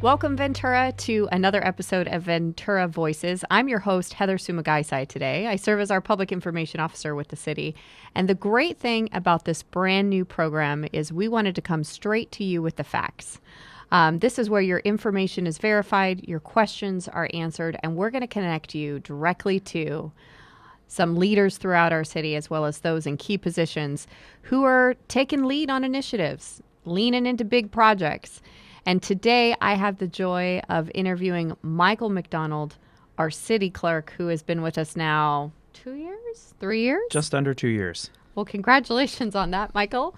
Welcome, Ventura, to another episode of Ventura Voices. I'm your host, Heather Sumagaysay, today. I serve as our public information officer with the city. And the great thing about this brand new program is we wanted to come straight to you with the facts. This is where your information is verified, your questions are answered, and we're going to connect you directly to some leaders throughout our city, as well as those in key positions who are taking lead on initiatives, leaning into big projects. And today I have the joy of interviewing Michael MacDonald, our city clerk, who has been with us now 2 years, 3 years? Just under 2 years. Well, congratulations on that, Michael.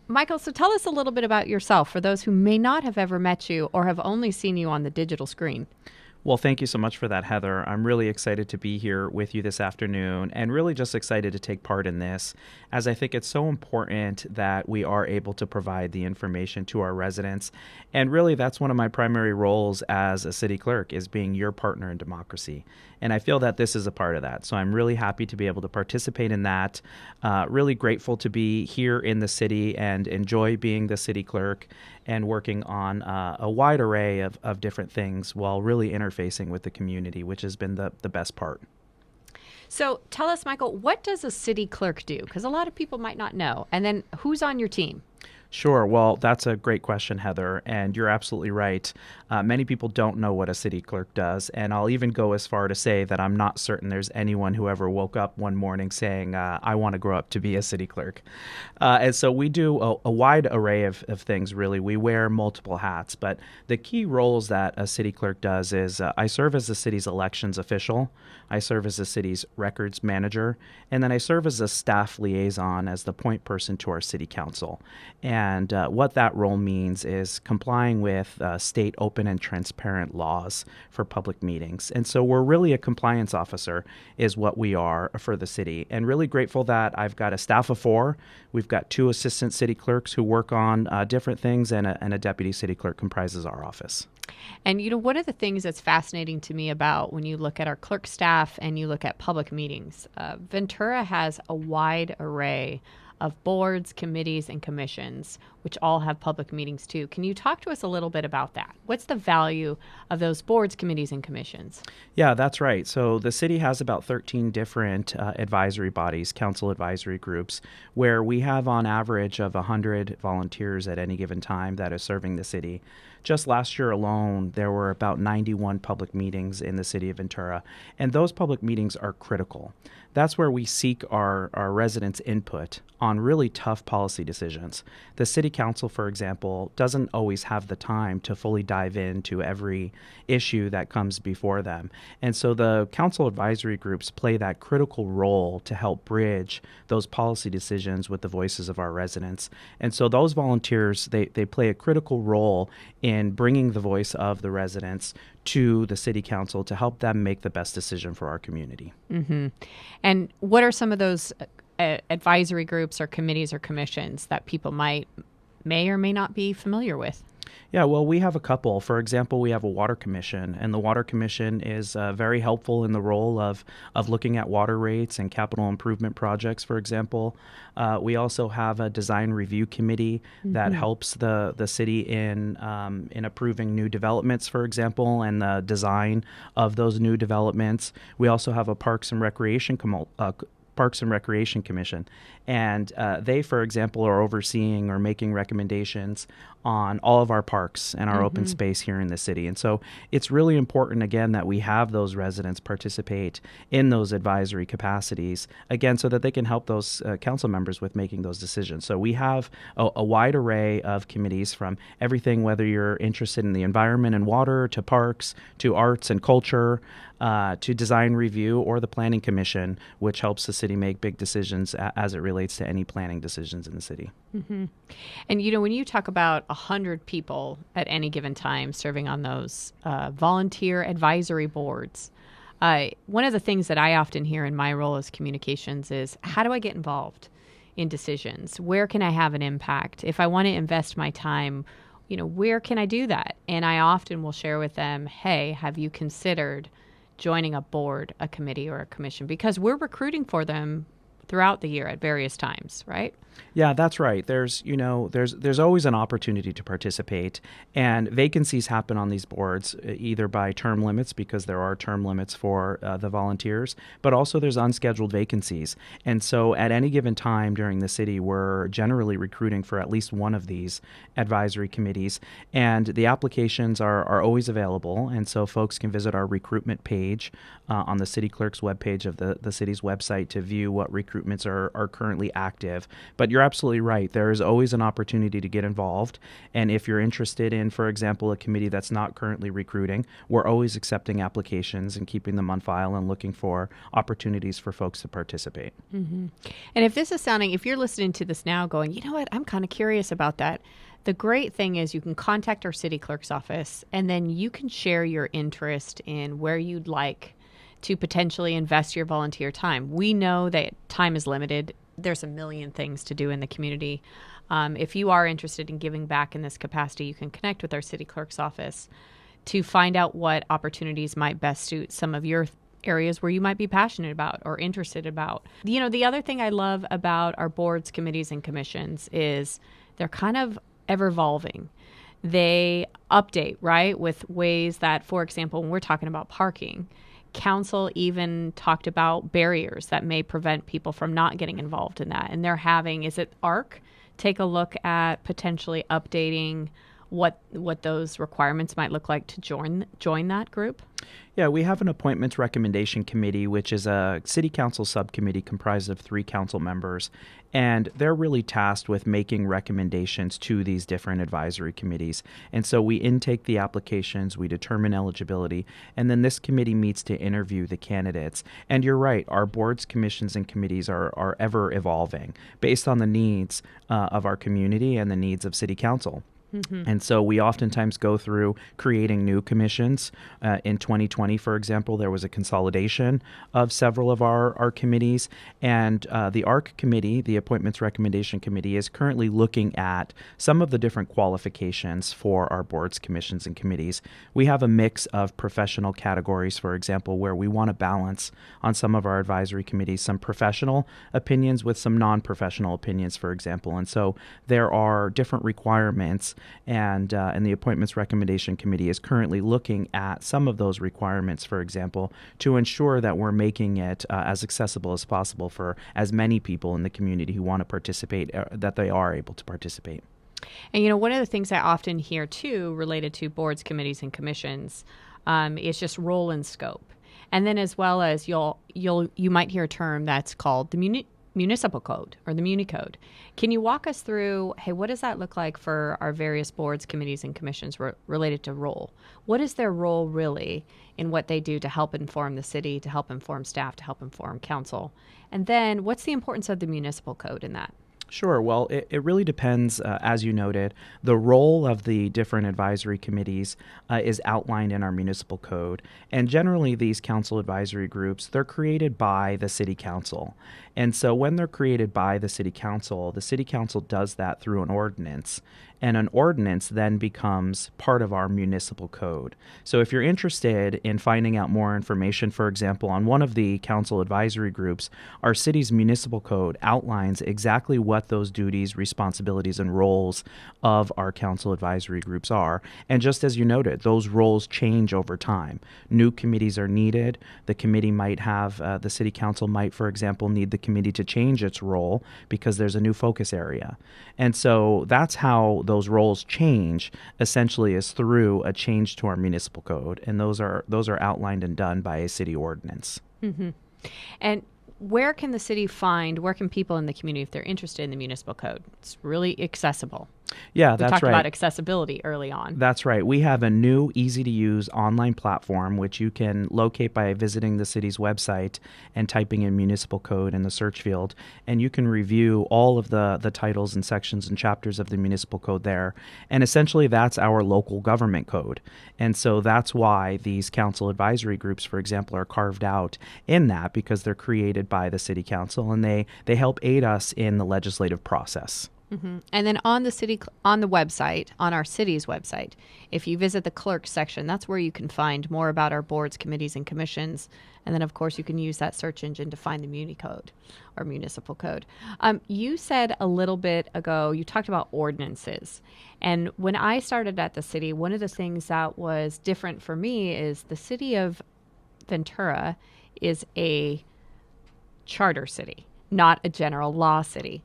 Michael, so tell us a little bit about yourself for those who may not have ever met you or have only seen you on the digital screen. Well, thank you so much for that, Heather. I'm really excited to be here with you this afternoon and really just excited to take part in this, as I think it's so important that we are able to provide the information to our residents. And really, that's one of my primary roles as a city clerk, is being your partner in democracy. And I feel that this is a part of that. So I'm really happy to be able to participate in that. Really grateful to be here in the city and enjoy being the city clerk and working on a wide array of different things while really interfacing with the community, which has been the best part. So tell us, Michael, what does a city clerk do? Because a lot of people might not know. And then who's on your team? Sure. Well, that's a great question, Heather, and you're absolutely right. Many people don't know what a city clerk does, and I'll even go as far to say that I'm not certain there's anyone who ever woke up one morning saying, I want to grow up to be a city clerk. And so we do a wide array of things, really. We wear multiple hats, but the key roles that a city clerk does is I serve as the city's elections official, I serve as the city's records manager, and then I serve as a staff liaison as the point person to our city council. And what that role means is complying with state open and transparent laws for public meetings. And so we're really a compliance officer is what we are for the city. And really grateful that I've got a staff of 4. We've got 2 assistant city clerks who work on different things, and a deputy city clerk comprises our office. And, you know, one of the things that's fascinating to me about when you look at our clerk staff and you look at public meetings, Ventura has a wide array of boards, committees, and commissions, which all have public meetings too. Can you talk to us a little bit about that? What's the value of those boards, committees, and commissions? Yeah, that's right. So the city has about 13 different advisory bodies, council advisory groups, where we have on average of 100 volunteers at any given time that are serving the city. Just last year alone, there were about 91 public meetings in the city of Ventura, and those public meetings are critical. That's where we seek our residents' input on really tough policy decisions. The city council, for example, doesn't always have the time to fully dive into every issue that comes before them. And so the council advisory groups play that critical role to help bridge those policy decisions with the voices of our residents. And so those volunteers, they play a critical role in bringing the voice of the residents to the city council to help them make the best decision for our community. Mm-hmm. And what are some of those advisory groups or committees or commissions that people may or may not be familiar with? Yeah, well, we have a couple. For example, we have a water commission, and the water commission is very helpful in the role of looking at water rates and capital improvement projects, for example. We also have a design review committee that helps the city in approving new developments, for example, and the design of those new developments. We also have a Parks and Recreation Commission, and they, for example, are overseeing or making recommendations on all of our parks and our open space here in the city. And so it's really important, again, that we have those residents participate in those advisory capacities, again, so that they can help those council members with making those decisions. So we have a wide array of committees, from everything, whether you're interested in the environment and water, to parks, to arts and culture, to design review, or the planning commission, which helps the city make big decisions as it relates to any planning decisions in the city. Mm-hmm. And, you know, when you talk about 100 people at any given time serving on those volunteer advisory boards, one of the things that I often hear in my role as communications is, how do I get involved in decisions? Where can I have an impact? If I want to invest my time, you know, where can I do that? And I often will share with them, hey, have you considered joining a board, a committee, or a commission? Because we're recruiting for them throughout the year at various times, right? Yeah, that's right. There's always an opportunity to participate, and vacancies happen on these boards either by term limits, because there are term limits for the volunteers, but also there's unscheduled vacancies. And so at any given time during the city, we're generally recruiting for at least one of these advisory committees, and the applications are always available. And so folks can visit our recruitment page on the City Clerk's webpage of the city's website to view what recruitments are currently active. But you're absolutely right. There is always an opportunity to get involved. And if you're interested in, for example, a committee that's not currently recruiting, we're always accepting applications and keeping them on file and looking for opportunities for folks to participate. Mm-hmm. And if you're listening to this now going, you know what, I'm kind of curious about that. The great thing is you can contact our city clerk's office, and then you can share your interest in where you'd like to potentially invest your volunteer time. We know that time is limited. There's a million things to do in the community. If you are interested in giving back in this capacity, you can connect with our city clerk's office to find out what opportunities might best suit some of your areas where you might be passionate about or interested about. You know, the other thing I love about our boards, committees, and commissions is they're kind of ever-evolving. They update, right, with ways that, for example, when we're talking about parking, council even talked about barriers that may prevent people from not getting involved in that. And they're having, is it ARC, take a look at potentially updating what those requirements might look like to join that group? Yeah, we have an appointments recommendation committee, which is a city council subcommittee comprised of 3 council members, and they're really tasked with making recommendations to these different advisory committees. And so we intake the applications, we determine eligibility, and then this committee meets to interview the candidates. And you're right, our boards, commissions, and committees are ever evolving based on the needs of our community and the needs of city council. Mm-hmm. And so we oftentimes go through creating new commissions. In 2020, for example, there was a consolidation of several of our committees. And the ARC committee, the Appointments Recommendation Committee, is currently looking at some of the different qualifications for our boards, commissions, and committees. We have a mix of professional categories, for example, where we want to balance on some of our advisory committees some professional opinions with some non-professional opinions, for example. And so there are different requirements. And the Appointments Recommendation Committee is currently looking at some of those requirements, for example, to ensure that we're making it as accessible as possible for as many people in the community who want to participate, that they are able to participate. And, you know, one of the things I often hear, too, related to boards, committees, and commissions is just role and scope. And then as well as you might hear a term that's called the municipal code or the Muni Code. Can you walk us through, hey, what does that look like for our various boards, committees, and commissions related to role? What is their role really in what they do to help inform the city, to help inform staff, to help inform council? And then what's the importance of the municipal code in that? Sure. Well, it really depends, as you noted. The role of the different advisory committees is outlined in our municipal code. And generally, these council advisory groups, they're created by the city council. And so when they're created by the city council does that through an ordinance. And an ordinance then becomes part of our municipal code. So if you're interested in finding out more information, for example, on one of the council advisory groups, our city's municipal code outlines exactly what those duties, responsibilities, and roles of our council advisory groups are. And just as you noted, those roles change over time. New committees are needed. The committee might have, the city council might, for example, need the committee to change its role because there's a new focus area. And so that's how those roles change, essentially, is through a change to our municipal code. And those are outlined and done by a city ordinance. Mm-hmm. And where can people in the community, if they're interested in the municipal code? It's really accessible. Yeah, that's right. We talked about accessibility early on. That's right. We have a new, easy-to-use online platform, which you can locate by visiting the city's website and typing in municipal code in the search field. And you can review all of the titles and sections and chapters of the municipal code there. And essentially, that's our local government code. And so that's why these council advisory groups, for example, are carved out in that, because they're created by the city council, and they help aid us in the legislative process. And then on the website, on our city's website, if you visit the clerk section, that's where you can find more about our boards, committees, and commissions. And then, of course, you can use that search engine to find the muni code or municipal code. You said a little bit ago, you talked about ordinances. And when I started at the city, one of the things that was different for me is the city of Ventura is a charter city, not a general law city.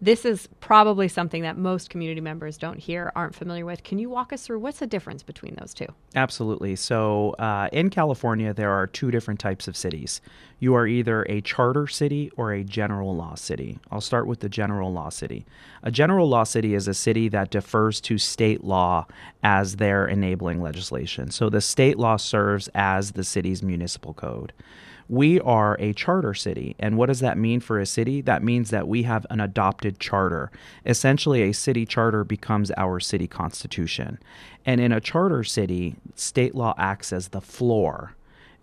This is probably something that most community members don't hear, aren't familiar with. Can you walk us through what's the difference between those two? Absolutely. So in California, there are two different types of cities. You are either a charter city or a general law city. I'll start with the general law city. A general law city is a city that defers to state law as their enabling legislation. So the state law serves as the city's municipal code. We are a charter city. And what does that mean for a city? That means that we have an adopted charter. Essentially, a city charter becomes our city constitution. And in a charter city, state law acts as the floor.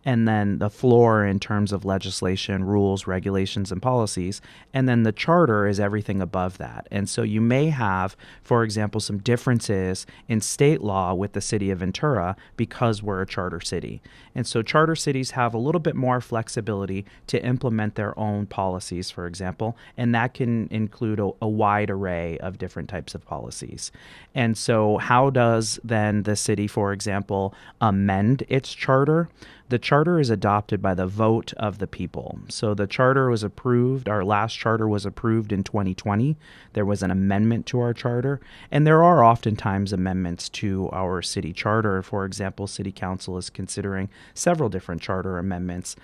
And then the floor in terms of legislation, rules, regulations, and policies. And then the charter is everything above that. And so you may have, for example, some differences in state law with the city of Ventura because we're a charter city. And so charter cities have a little bit more flexibility to implement their own policies, for example, and that can include a wide array of different types of policies. And so how does then the city, for example, amend its charter? The charter is adopted by the vote of the people. So the charter was approved. Our last charter was approved in 2020. There was an amendment to our charter. And there are oftentimes amendments to our city charter. For example, City Council is considering several different charter amendments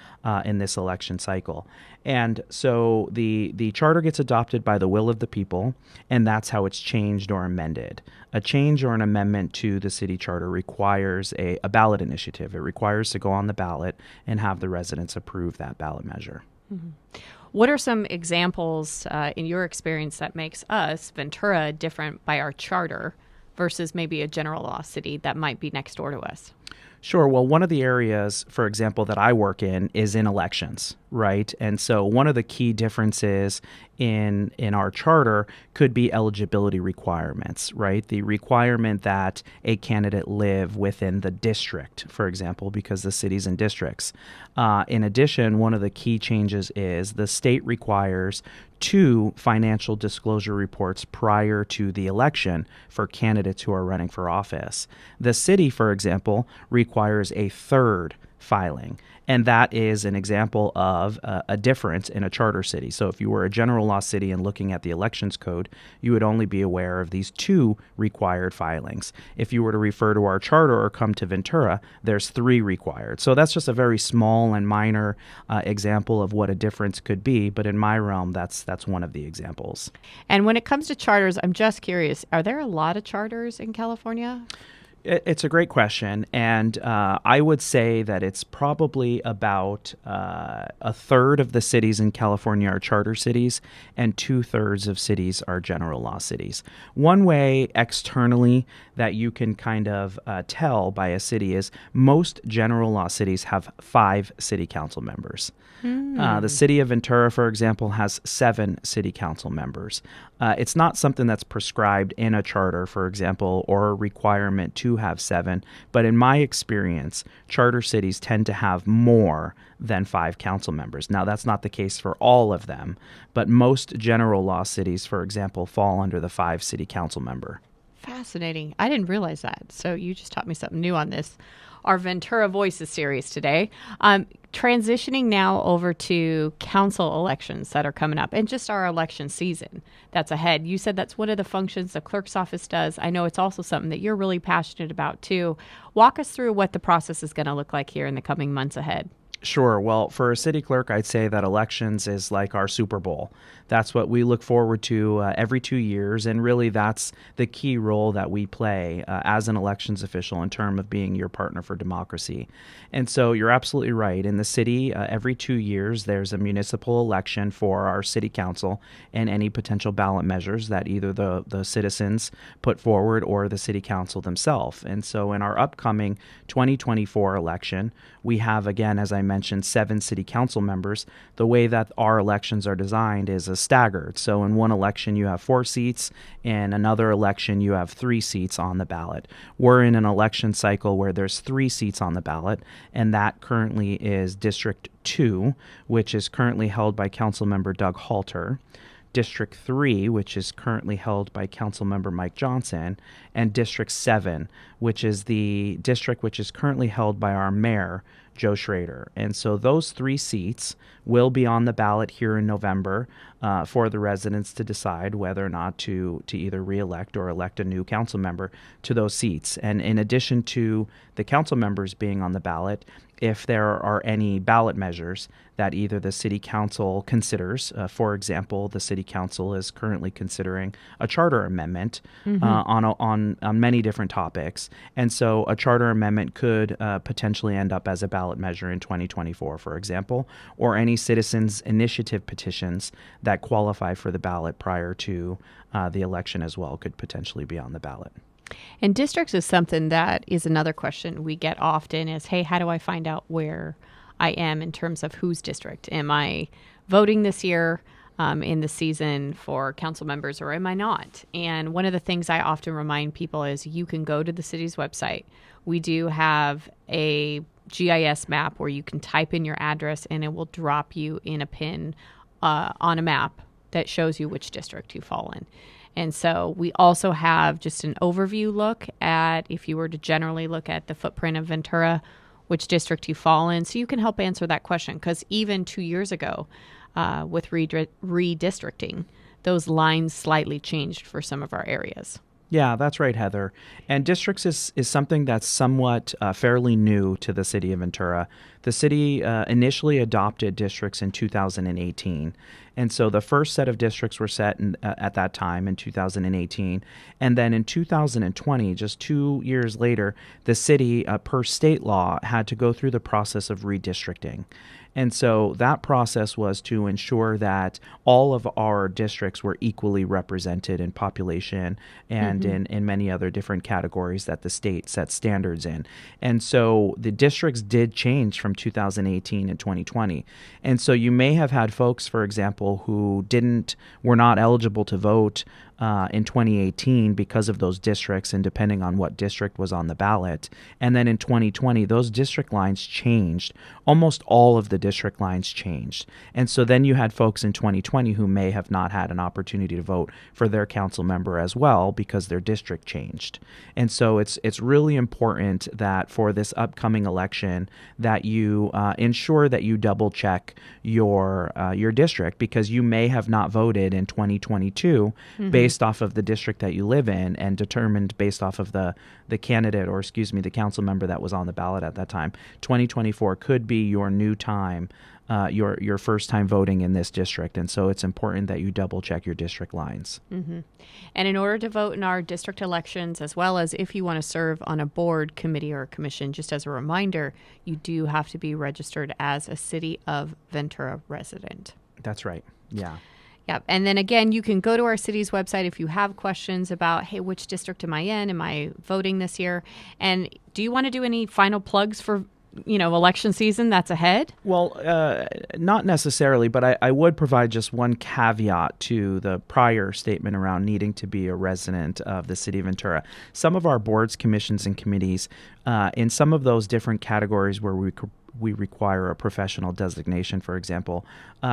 in this election cycle. And so the charter gets adopted by the will of the people, and that's how it's changed or amended. A change or an amendment to the city charter requires a ballot initiative. It requires to go on the ballot and have the residents approve that ballot measure. What are some examples in your experience that makes us, Ventura, different by our charter versus maybe a general law city that might be next door to us? Sure. Well, one of the areas, for example, that I work in is in elections, right? And so one of the key differences in our charter could be eligibility requirements, right? The requirement that a candidate live within the district, for example, because the city's in districts. In addition, one of the key changes is the state requires 2 financial disclosure reports prior to the election for candidates who are running for office. The city, for example, requires a 3rd filing. And that is an example of a difference in a charter city. So if you were a general law city and looking at the elections code, you would only be aware of these 2 required filings. If you were to refer to our charter or come to Ventura, there's 3 required. So that's just a very small and minor example of what a difference could be. But in my realm, that's one of the examples. And when it comes to charters, I'm just curious, are there a lot of charters in California? It's a great question, and I would say that it's probably about a third of the cities in California are charter cities, and 2/3 of cities are general law cities. One way externally that you can kind of tell by a city is most general law cities have 5 city council members. The city of Ventura, for example, has 7 city council members. It's not something that's prescribed in a charter, for example, or a requirement to have 7. But in my experience, charter cities tend to have more than 5 council members. Now, that's not the case for all of them, but most general law cities, for example, fall under the 5 city council member. Fascinating. I didn't realize that. So you just taught me something new on this. Our Ventura Voices series today. Transitioning now over to council elections that are coming up and just our election season that's ahead. You said that's one of the functions the clerk's office does. I know it's also something that you're really passionate about too. Walk us through what the process is going to look like here in the coming months ahead. Sure. Well, for a city clerk, I'd say that elections is like our Super Bowl. That's what we look forward to every 2 years, and really that's the key role that we play as an elections official in terms of being your partner for democracy. And so you're absolutely right. In the city, every 2 years, there's a municipal election for our city council and any potential ballot measures that either the citizens put forward or the city council themselves. And so in our upcoming 2024 election, we have, again, as I mentioned, mentioned, 7 city council members, the way that our elections are designed is a staggered. So in one election, you have 4 seats. In another election, you have 3 seats on the ballot. We're in an election cycle where there's 3 seats on the ballot, and that currently is District 2, which is currently held by Councilmember Doug Halter. District 3, which is currently held by Councilmember Mike Johnson, and District 7, which is the district which is currently held by our mayor, Joe Schrader. And so those 3 seats will be on the ballot here in November for the residents to decide whether or not to either re-elect or elect a new council member to those seats. And in addition to the council members being on the ballot, if there are any ballot measures that either the city council considers, for example, the city council is currently considering a charter amendment on many different topics. And so a charter amendment could potentially end up as a ballot measure in 2024, for example, or any citizens initiative petitions that qualify for the ballot prior to the election as well could potentially be on the ballot. And districts is something that is another question we get often is, hey, how do I find out where I am in terms of whose district? Am I voting this year in the season for council members, or am I not? And one of the things I often remind people is you can go to the city's website. We do have a GIS map where you can type in your address and it will drop you in a pin on a map that shows you which district you fall in. And so we also have just an overview look at, if you were to generally look at the footprint of Ventura, which district you fall in. So you can help answer that question, because even 2 years ago with redistricting, those lines slightly changed for some of our areas. Yeah, that's right, Heather. And districts is something that's somewhat fairly new to the city of Ventura. The city initially adopted districts in 2018. And so the first set of districts were set at that time in 2018. And then in 2020, just 2 years later, the city, per state law, had to go through the process of redistricting. And so that process was to ensure that all of our districts were equally represented in population and in many other different categories that the state set standards in. And so the districts did change from 2018 and 2020. And so you may have had folks, for example, who were not eligible to vote in 2018 because of those districts and depending on what district was on the ballot. And then in 2020, those district lines changed. Almost all of the district lines changed. And so then you had folks in 2020 who may have not had an opportunity to vote for their council member as well because their district changed. And so it's really important that for this upcoming election that you ensure that you double check your district, because you may have not voted in 2022 based off of the district that you live in and determined based off of the candidate, or the council member that was on the ballot at that time. 2024 could be your new time, your first time voting in this district. And so it's important that you double check your district lines. And in order to vote in our district elections, as well as if you want to serve on a board, committee, or commission, just as a reminder, you do have to be registered as a City of Ventura resident. That's right. Yeah. Yep. And then again, you can go to our city's website if you have questions about, hey, which district am I in? Am I voting this year? And do you want to do any final plugs for, election season that's ahead? Well, not necessarily, but I would provide just one caveat to the prior statement around needing to be a resident of the city of Ventura. Some of our boards, commissions, and committees, in some of those different categories where we require a professional designation, for example,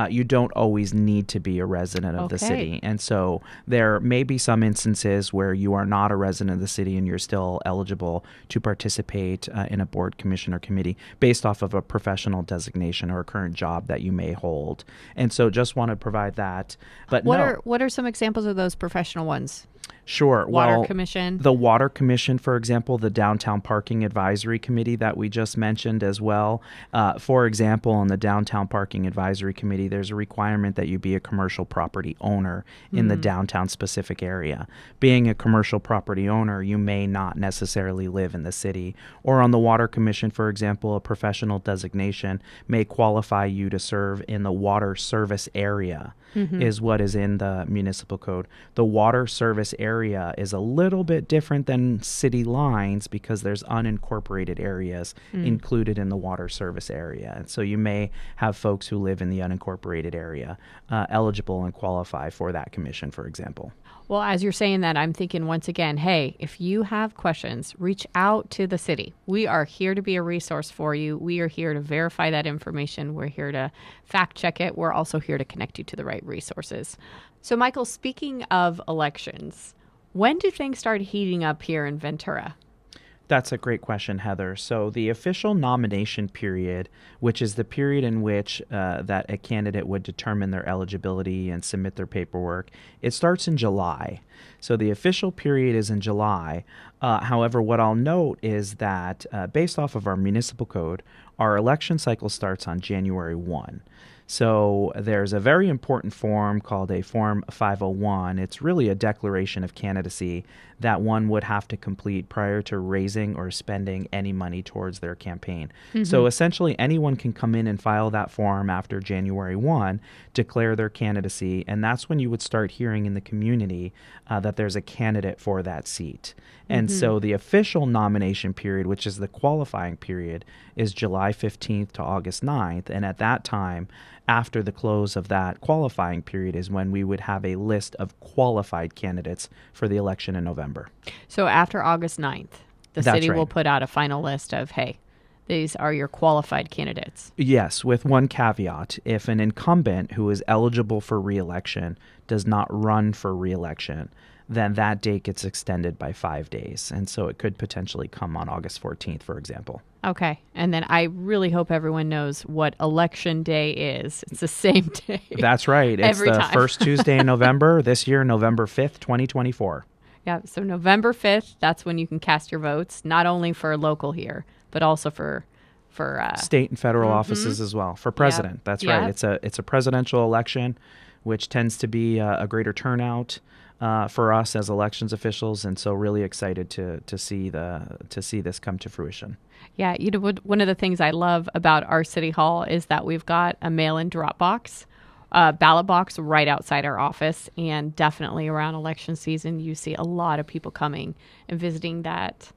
you don't always need to be a resident of the city. And so there may be some instances where you are not a resident of the city and you're still eligible to participate in a board, commission, or committee based off of a professional designation or a current job that you may hold. And so just want to provide that. But what are some examples of those professional ones? Sure. Water Commission. The Water Commission, for example, the Downtown Parking Advisory Committee that we just mentioned as well. For example, on the Downtown Parking Advisory Committee, there's a requirement that you be a commercial property owner in the downtown specific area. Being a commercial property owner, you may not necessarily live in the city. Or on the Water Commission, for example, a professional designation may qualify you to serve in the water service area. Is what is in the municipal code. The water service area area is a little bit different than city lines because there's unincorporated areas included in the water service area. And so you may have folks who live in the unincorporated area eligible and qualify for that commission, for example. Well, as you're saying that, I'm thinking once again, hey, if you have questions, reach out to the city. We are here to be a resource for you. We are here to verify that information. We're here to fact check it. We're also here to connect you to the right resources. So, Michael, speaking of elections, when do things start heating up here in Ventura? That's a great question, Heather. So the official nomination period, which is the period in which that a candidate would determine their eligibility and submit their paperwork, it starts in July. So the official period is in July. However, what I'll note is that based off of our municipal code, our election cycle starts on January 1. So there's a very important form called a Form 501. It's really a declaration of candidacy that one would have to complete prior to raising or spending any money towards their campaign. So essentially anyone can come in and file that form after January 1, declare their candidacy, and that's when you would start hearing in the community that there's a candidate for that seat. And so the official nomination period, which is the qualifying period, is July 15th to August 9th. And at that time, after the close of that qualifying period is when we would have a list of qualified candidates for the election in November. So after August 9th, the That's city will right. put out a final list of, hey, these are your qualified candidates. Yes, with one caveat. If an incumbent who is eligible for re-election does not run for re-election, then that date gets extended by 5 days. And so it could potentially come on August 14th, for example. Okay. And then I really hope everyone knows what election day is. It's the same day. That's right. It's Every the time. first Tuesday in November, this year, November 5th, 2024. Yeah. So November 5th, that's when you can cast your votes, not only for local here, but also for State and federal offices as well. For president. That's Yeah. right. It's a presidential election, which tends to be a greater turnout for us as elections officials, and so really excited to see this come to fruition. Yeah, you know, one of the things I love about our city hall is that we've got a mail-in drop box, ballot box right outside our office, and definitely around election season, you see a lot of people coming and visiting that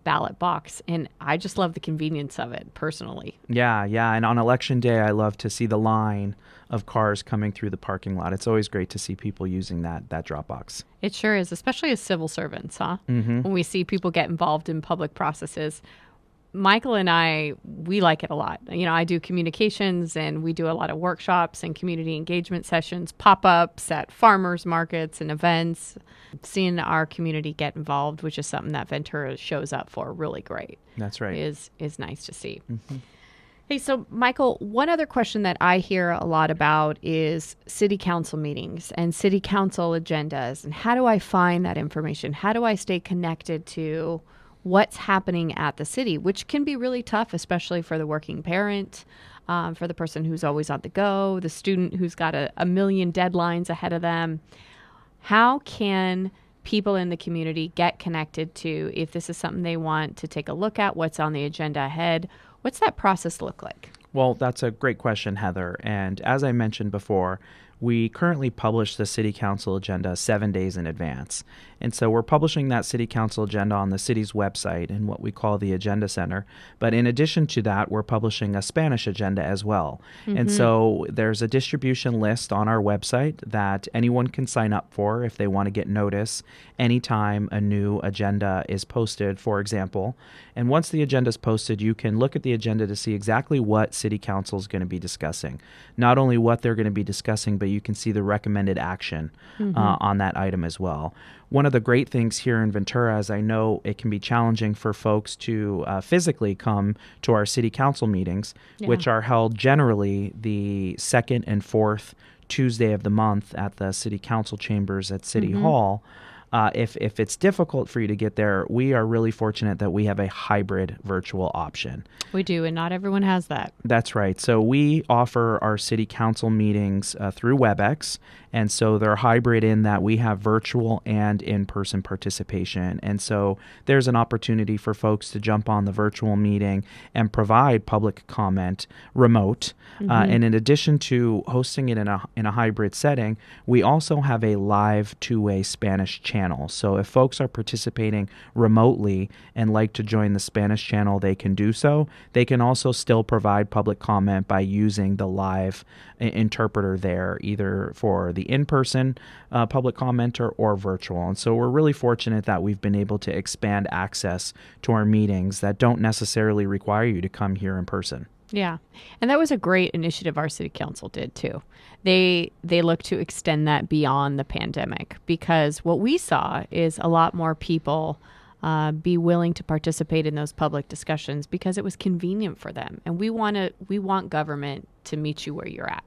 ballot box, and I just love the convenience of it personally. Yeah, and on election day, I love to see the line of cars coming through the parking lot. It's always great to see people using that drop box. It sure is, especially as civil servants, huh? When we see people get involved in public processes. Michael and we like it a lot. You know, I do communications and we do a lot of workshops and community engagement sessions, pop-ups at farmers markets and events. Seeing our community get involved, which is something that Ventura shows up for, really great. That's right. Is nice to see. Hey, so Michael, one other question that I hear a lot about is city council meetings and city council agendas. And how do I find that information? How do I stay connected to what's happening at the city, which can be really tough, especially for the working parent, for the person who's always on the go, the student who's got a million deadlines ahead of them. How can people in the community get connected to, if this is something they want to take a look at, what's on the agenda ahead? What's that process look like? Well, that's a great question, Heather. And as I mentioned before, we currently publish the City Council agenda 7 days in advance. And so we're publishing that City Council agenda on the city's website in what we call the Agenda Center. But in addition to that, we're publishing a Spanish agenda as well. And so there's a distribution list on our website that anyone can sign up for if they want to get notice anytime a new agenda is posted, for example. And once the agenda is posted, you can look at the agenda to see exactly what City Council is going to be discussing. Not only what they're going to be discussing, but you can see the recommended action on that item as well. One of the great things here in Ventura is I know it can be challenging for folks to physically come to our city council meetings, which are held generally the second and fourth Tuesday of the month at the city council chambers at City Hall. If it's difficult for you to get there, we are really fortunate that we have a hybrid virtual option. We do, and not everyone has that. That's right. So we offer our city council meetings through WebEx, and so they're hybrid in that we have virtual and in-person participation. And so there's an opportunity for folks to jump on the virtual meeting and provide public comment remote. And in addition to hosting it in a hybrid setting, we also have a live two-way Spanish channel channels. So if folks are participating remotely and like to join the Spanish channel, they can do so. They can also still provide public comment by using the live interpreter there, either for the in-person public commenter or virtual. And so we're really fortunate that we've been able to expand access to our meetings that don't necessarily require you to come here in person. Yeah. And that was a great initiative our city council did too. They look to extend that beyond the pandemic, because what we saw is a lot more people be willing to participate in those public discussions because it was convenient for them. And we want government to meet you where you're at.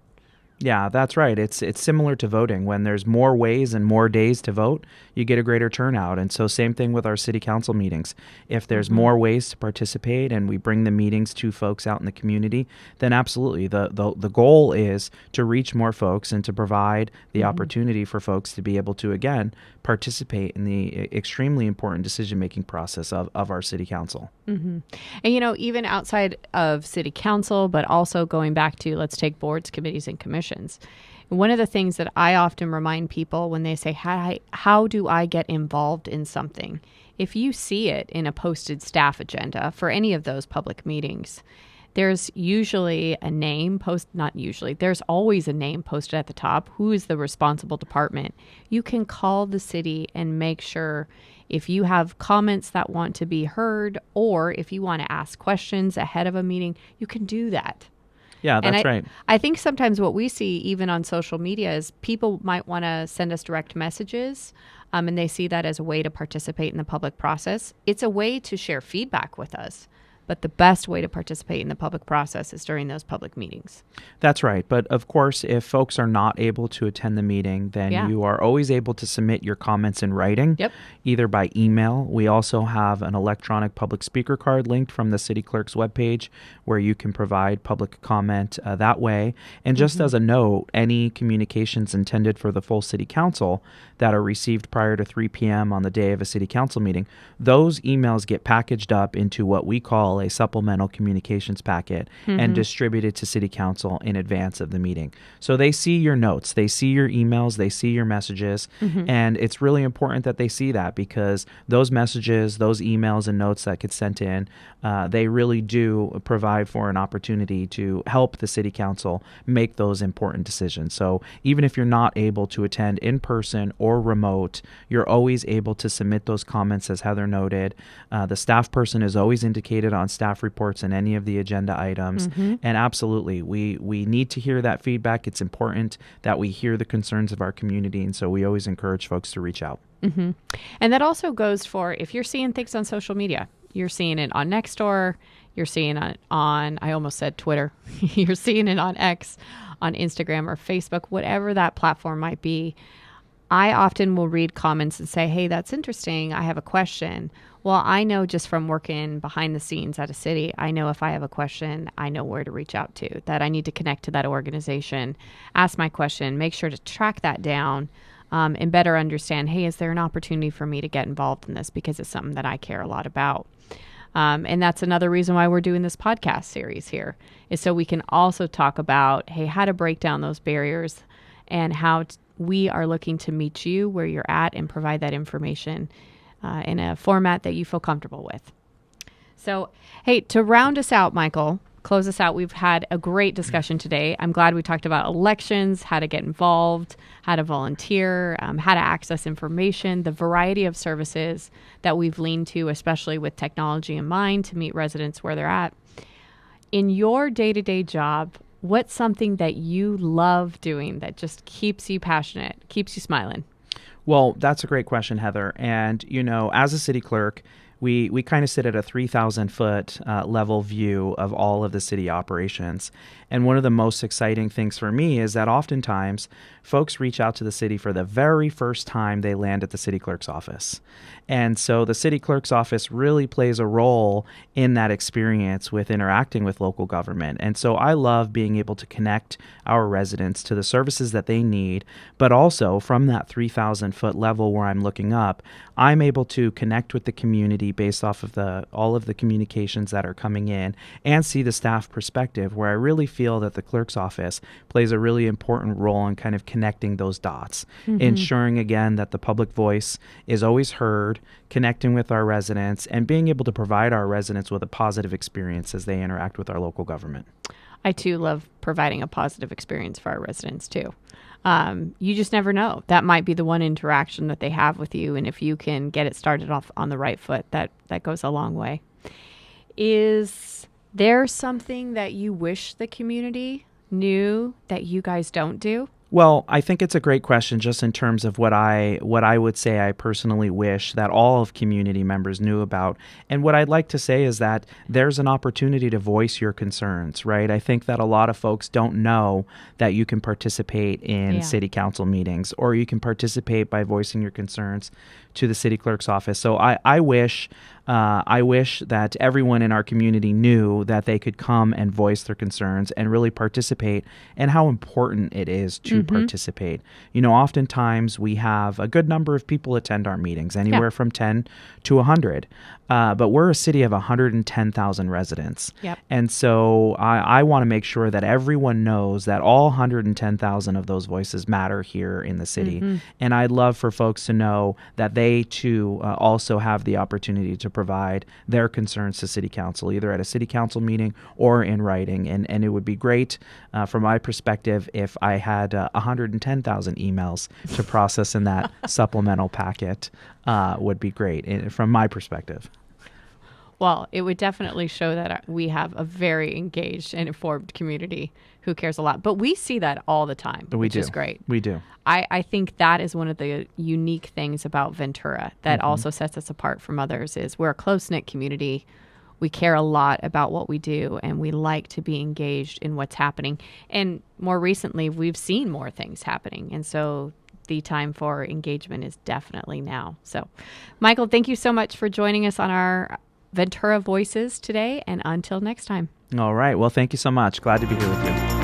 Yeah, that's right. It's similar to voting. When there's more ways and more days to vote, you get a greater turnout. And so same thing with our city council meetings. If there's more ways to participate and we bring the meetings to folks out in the community, then absolutely. The goal is to reach more folks and to provide the opportunity for folks to be able to, again, participate in the extremely important decision-making process of our city council. And, even outside of city council, but also going back to, let's take boards, committees, and commissions. One of the things that I often remind people when they say, how do I get involved in something? If you see it in a posted staff agenda for any of those public meetings, there's usually a name there's always a name posted at the top. Who is the responsible department? You can call the city and make sure if you have comments that want to be heard, or if you want to ask questions ahead of a meeting, you can do that. Yeah, that's right. I think sometimes what we see even on social media is people might want to send us direct messages, and they see that as a way to participate in the public process. It's a way to share feedback with us. But the best way to participate in the public process is during those public meetings. That's right. But of course, if folks are not able to attend the meeting, then you are always able to submit your comments in writing, either by email. We also have an electronic public speaker card linked from the City Clerk's webpage where you can provide public comment that way. And just as a note, any communications intended for the full City Council that are received prior to 3 p.m. on the day of a City Council meeting, those emails get packaged up into what we call a supplemental communications packet and distributed to City Council in advance of the meeting. So they see your notes, they see your emails, they see your messages, and it's really important that they see that, because those messages, those emails and notes that get sent in, they really do provide for an opportunity to help the City Council make those important decisions. So even if you're not able to attend in person or remote, you're always able to submit those comments, as Heather noted. The staff person is always indicated on staff reports and any of the agenda items. And absolutely, we need to hear that feedback. It's important that we hear the concerns of our community, and so we always encourage folks to reach out. And that also goes for if you're seeing things on social media. You're seeing it on Nextdoor, you're seeing it on, I almost said Twitter, you're seeing it on X, on Instagram or Facebook, whatever that platform might be. I often will read comments and say, hey, that's interesting. I have a question. Well, I know just from working behind the scenes at a city, I know if I have a question, I know where to reach out to, that I need to connect to that organization, ask my question, make sure to track that down, and better understand, hey, is there an opportunity for me to get involved in this because it's something that I care a lot about. And that's another reason why we're doing this podcast series here, is so we can also talk about, hey, how to break down those barriers and how we are looking to meet you where you're at and provide that information in a format that you feel comfortable with. So, hey, to round us out, Michael, close us out, we've had a great discussion today. I'm glad we talked about elections, how to get involved, how to volunteer, how to access information, the variety of services that we've leaned to, especially with technology in mind, to meet residents where they're at. In your day-to-day job, what's something that you love doing that just keeps you passionate, keeps you smiling? Well, that's a great question, Heather. And, as a city clerk, we kind of sit at a 3,000-foot level view of all of the city operations. And one of the most exciting things for me is that oftentimes folks reach out to the city for the very first time they land at the city clerk's office. And so the city clerk's office really plays a role in that experience with interacting with local government. And so I love being able to connect our residents to the services that they need, but also from that 3,000-foot level where I'm looking up, I'm able to connect with the community community based off of all of the communications that are coming in, and see the staff perspective, where I really feel that the clerk's office plays a really important role in kind of connecting those dots, ensuring again that the public voice is always heard, connecting with our residents, and being able to provide our residents with a positive experience as they interact with our local government. I too love providing a positive experience for our residents too. You just never know. That might be the one interaction that they have with you. And if you can get it started off on the right foot, that goes a long way. Is there something that you wish the community knew that you guys don't do? Well, I think it's a great question just in terms of what I would say I personally wish that all of community members knew about. And what I'd like to say is that there's an opportunity to voice your concerns, right? I think that a lot of folks don't know that you can participate in city council meetings, or you can participate by voicing your concerns to the city clerk's office. So I wish that everyone in our community knew that they could come and voice their concerns and really participate, and how important it is to participate. You know, oftentimes we have a good number of people attend our meetings, anywhere from 10 to 100. But we're a city of 110,000 residents. Yep. And so I want to make sure that everyone knows that all 110,000 of those voices matter here in the city. And I'd love for folks to know that they too also have the opportunity to provide their concerns to city council, either at a city council meeting or in writing. And it would be great from my perspective if I had 110,000 emails to process in that supplemental packet. Would be great from my perspective. Well, it would definitely show that we have a very engaged and informed community who cares a lot. But we see that all the time, which is great. We do. I think that is one of the unique things about Ventura that also sets us apart from others is we're a close-knit community. We care a lot about what we do, and we like to be engaged in what's happening. And more recently, we've seen more things happening. And so the time for engagement is definitely now. So, Michael, thank you so much for joining us on our Ventura Voices today, and until next time. All right. Well, thank you so much. Glad to be here with you.